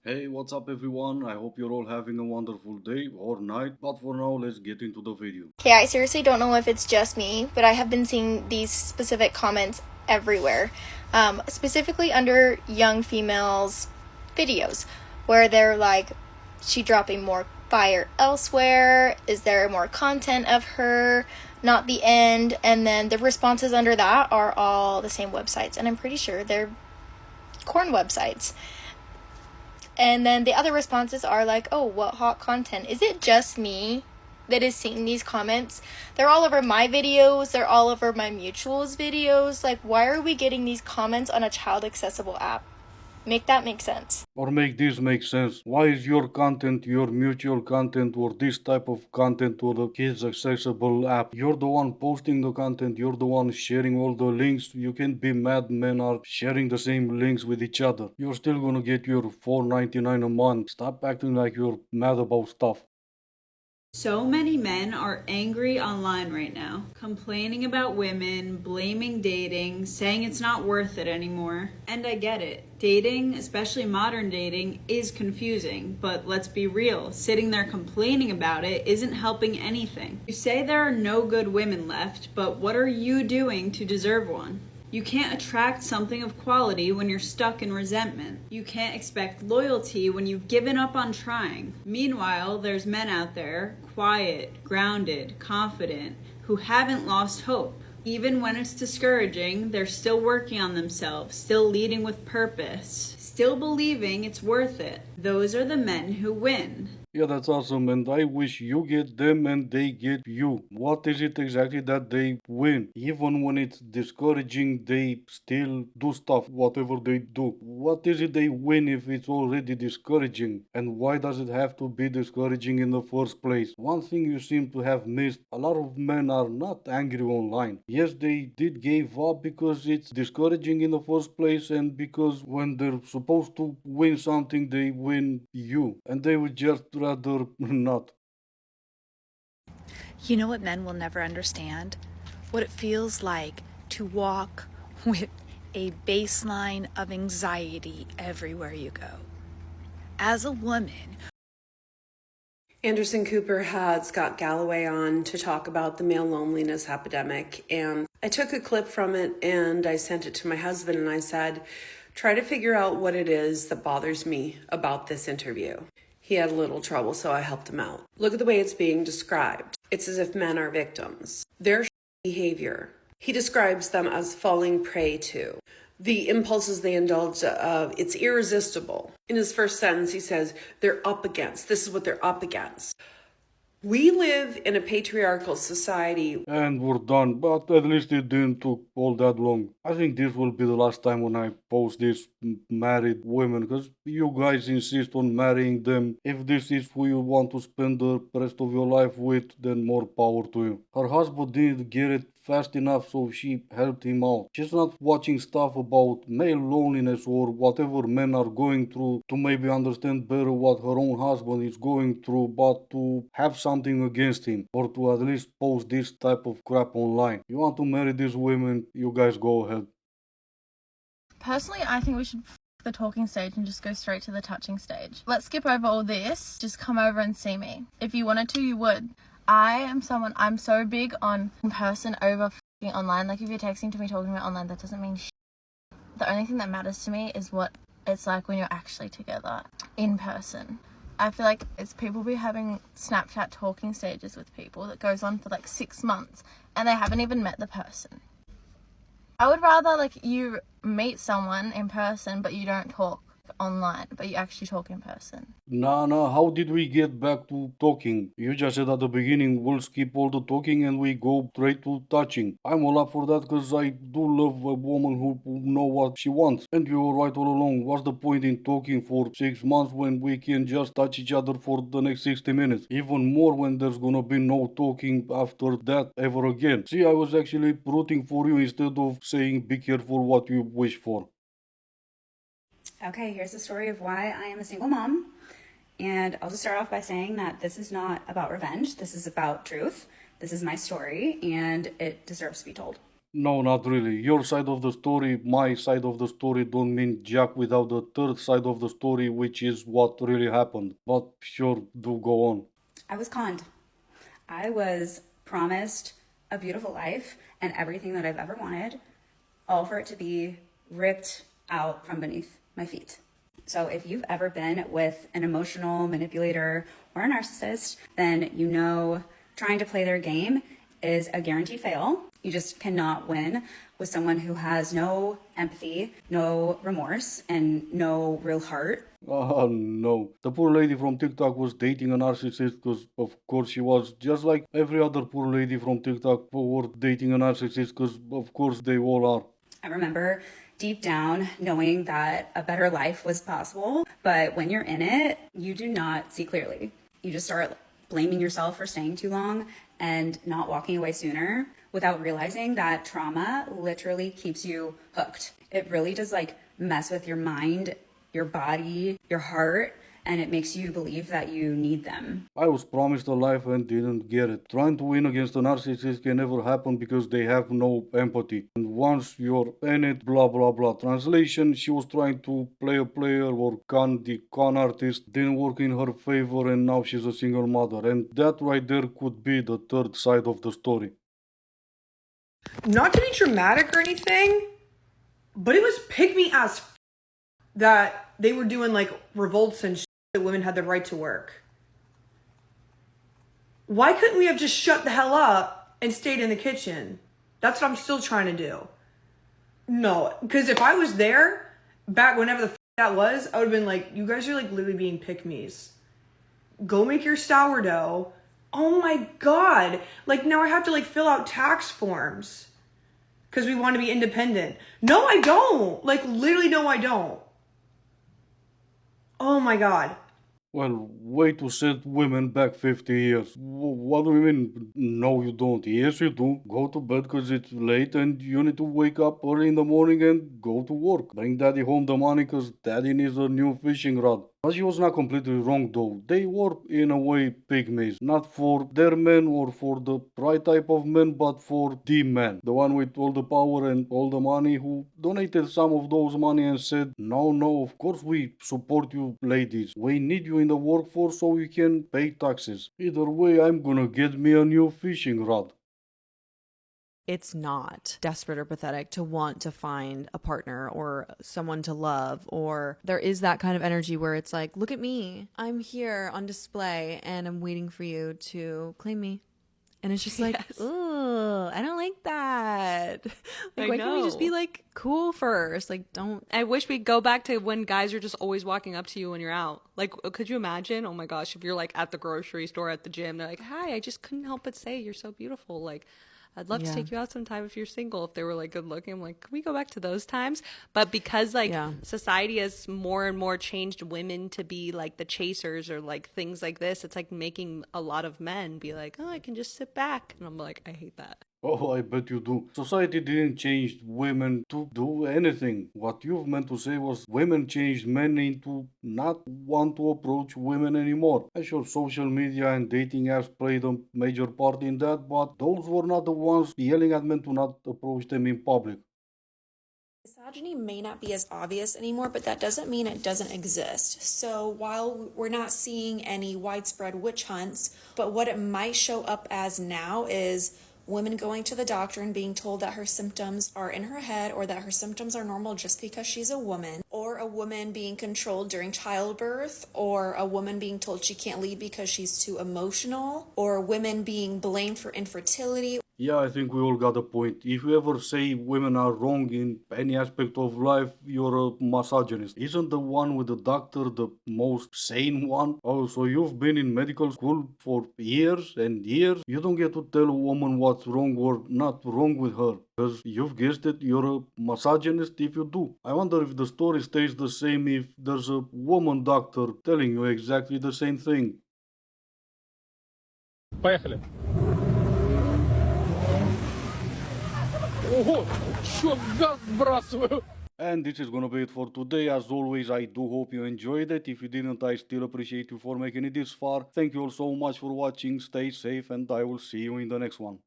Hey, what's up everyone? I hope you're all having a wonderful day or night, but for now, let's get into the video. Okay, I seriously don't know if it's just me, but I have been seeing these specific comments everywhere, specifically under young females' videos, where they're like, she dropping more fire elsewhere? Is there more content of her? Not the end. And then the responses under that are all the same websites, and I'm pretty sure they're corn websites. And then the other responses are like, oh, what hot content. Is it just me that is seeing these comments? They're all over my videos. They're all over my mutuals videos. Like, why are we getting these comments on a child accessible app? Make that make sense. Or make this make sense. Why is your content, your mutual content, or this type of content or the kids accessible app? You're the one posting the content, you're the one sharing all the links. You can't be mad men are sharing the same links with each other. You're still gonna get your $4.99 a month. Stop acting like you're mad about stuff. So many men are angry online right now, complaining about women, blaming dating, saying it's not worth it anymore. And I get it. Dating, especially modern dating, is confusing, but let's be real. Sitting there complaining about it isn't helping anything. You say there are no good women left, but what are you doing to deserve one? You can't attract something of quality when you're stuck in resentment. You can't expect loyalty when you've given up on trying. Meanwhile, there's men out there, quiet, grounded, confident, who haven't lost hope. Even when it's discouraging, they're still working on themselves, still leading with purpose, still believing it's worth it. Those are the men who win. Yeah, that's awesome, and I wish you get them and they get you. What is it exactly that they win? Even when it's discouraging, they still do stuff, whatever they do. What is it they win if it's already discouraging? And why does it have to be discouraging in the first place? One thing you seem to have missed, a lot of men are not angry online. Yes, they did give up because it's discouraging in the first place and because when they're supposed to win something, they win you. And they would just rather not. You know what men will never understand? What it feels like to walk with a baseline of anxiety everywhere you go. As a woman, Anderson Cooper had Scott Galloway on to talk about the male loneliness epidemic. And I took a clip from it and I sent it to my husband and I said, try to figure out what it is that bothers me about this interview. He had a little trouble, so I helped him out. Look at the way it's being described. It's as if men are victims. Their behavior. He describes them as falling prey to. The impulses they indulge, it's irresistible. In his first sentence, he says, they're up against. This is what they're up against. We live in a patriarchal society. And we're done, but at least it didn't took all that long. I think this will be the last time when I post this married women, because you guys insist on marrying them. If this is who you want to spend the rest of your life with, then more power to you. Her husband didn't get it fast enough, so she helped him out. She's not watching stuff about male loneliness or whatever men are going through to maybe understand better what her own husband is going through, but to have something against him or to at least post this type of crap online. You want to marry these women, you guys go ahead. Personally, I think we should the talking stage and just go straight to the touching stage. Let's skip over all this. Just come over and see me. If you wanted to, you would. I'm so big on in person over online. Like, if you're texting to me, talking about online, that doesn't mean shit. The only thing that matters to me is what it's like when you're actually together in person. I feel like it's people be having Snapchat talking stages with people that goes on for like 6 months and they haven't even met the person. I would rather like you meet someone in person but you don't talk online, but you actually talk in person. Nah, how did we get back to talking? You just said at the beginning we'll skip all the talking and we go straight to touching. I'm all up for that because I do love a woman who know what she wants. And you were right all along. What's the point in talking for 6 months when we can just touch each other for the next 60 minutes? Even more when there's gonna be no talking after that ever again. See, I was actually rooting for you instead of saying be careful what you wish for. Okay, here's the story of why I am a single mom. And I'll just start off by saying that this is not about revenge. This is about truth. This is my story, and it deserves to be told. No, not really. Your side of the story, my side of the story don't mean jack without the third side of the story, which is what really happened. But sure, do go on. I was conned. I was promised a beautiful life and everything that I've ever wanted, all for it to be ripped out from beneath my feet. So if you've ever been with an emotional manipulator or a narcissist, then you know trying to play their game is a guaranteed fail. You just cannot win with someone who has no empathy, no remorse, and no real heart. Oh no. The poor lady from TikTok was dating a narcissist because, of course, she was just like every other poor lady from TikTok who were dating a narcissist because, of course, they all are. I remember deep down knowing that a better life was possible, but when you're in it, you do not see clearly. You just start blaming yourself for staying too long and not walking away sooner without realizing that trauma literally keeps you hooked. It really does like mess with your mind, your body, your heart, and it makes you believe that you need them. I was promised a life and didn't get it. Trying to win against a narcissist can never happen because they have no empathy. And once you're in it, blah blah blah. Translation, she was trying to play a player or con the con artist, didn't work in her favor, and now she's a single mother. And that right there could be the third side of the story. Not to be dramatic or anything, but it was pick me as that they were doing like revolts and that women had the right to work. Why couldn't we have just shut the hell up and stayed in the kitchen? That's what I'm still trying to do. No, because if I was there back whenever the that was, I would have been like, you guys are like literally being pick-me's. Go make your sourdough. Oh my God. Like now I have to like fill out tax forms because we want to be independent. No, I don't. Like literally, no, I don't. Oh my God. Well, way to set women back 50 years. What do you mean? No, you don't. Yes, you do. Go to bed because it's late and you need to wake up early in the morning and go to work. Bring daddy home the money because daddy needs a new fishing rod. But she was not completely wrong though. They were in a way pygmies. Not for their men or for the right type of men, but for the man. The one with all the power and all the money who donated some of those money and said, no, no, of course we support you ladies. We need you in the workforce so you can pay taxes. Either way, I'm gonna get me a new fishing rod. It's not desperate or pathetic to want to find a partner or someone to love, or there is that kind of energy where it's like, look at me, I'm here on display and I'm waiting for you to claim me. And it's just like, ugh, I don't like that. Like, why can't we just be like cool first? Like, don't. I wish we'd go back to when guys are just always walking up to you when you're out. Like, could you imagine? Oh my gosh, if you're like at the grocery store, at the gym, they're like, hi, I just couldn't help but say you're so beautiful. Like, I'd love to take you out sometime if you're single. If they were like good looking, I'm like, can we go back to those times? But because like society has more and more changed women to be like the chasers or like things like this, it's like making a lot of men be like, oh, I can just sit back. And I'm like, I hate that. Oh, I bet you do. Society didn't change women to do anything. What you've meant to say was women changed men into not want to approach women anymore. I'm sure social media and dating apps played a major part in that, but those were not the ones yelling at men to not approach them in public. Misogyny may not be as obvious anymore, but that doesn't mean it doesn't exist. So while we're not seeing any widespread witch hunts, but what it might show up as now is women going to the doctor and being told that her symptoms are in her head or that her symptoms are normal just because she's a woman, or a woman being controlled during childbirth, or a woman being told she can't lead because she's too emotional, or women being blamed for infertility. Yeah, I think we all got a point. If you ever say women are wrong in any aspect of life, you're a misogynist. Isn't the one with the doctor the most sane one? Oh, so you've been in medical school for years and years? You don't get to tell a woman what's wrong or not wrong with her. Because you've guessed it, you're a misogynist if you do. I wonder if the story stays the same if there's a woman doctor telling you exactly the same thing. Поехали. Ого, чё, газ сбрасываю. And this is gonna be it for today. As always, I do hope you enjoyed it. If you didn't, I still appreciate you for making it this far. Thank you all so much for watching. Stay safe and I will see you in the next one.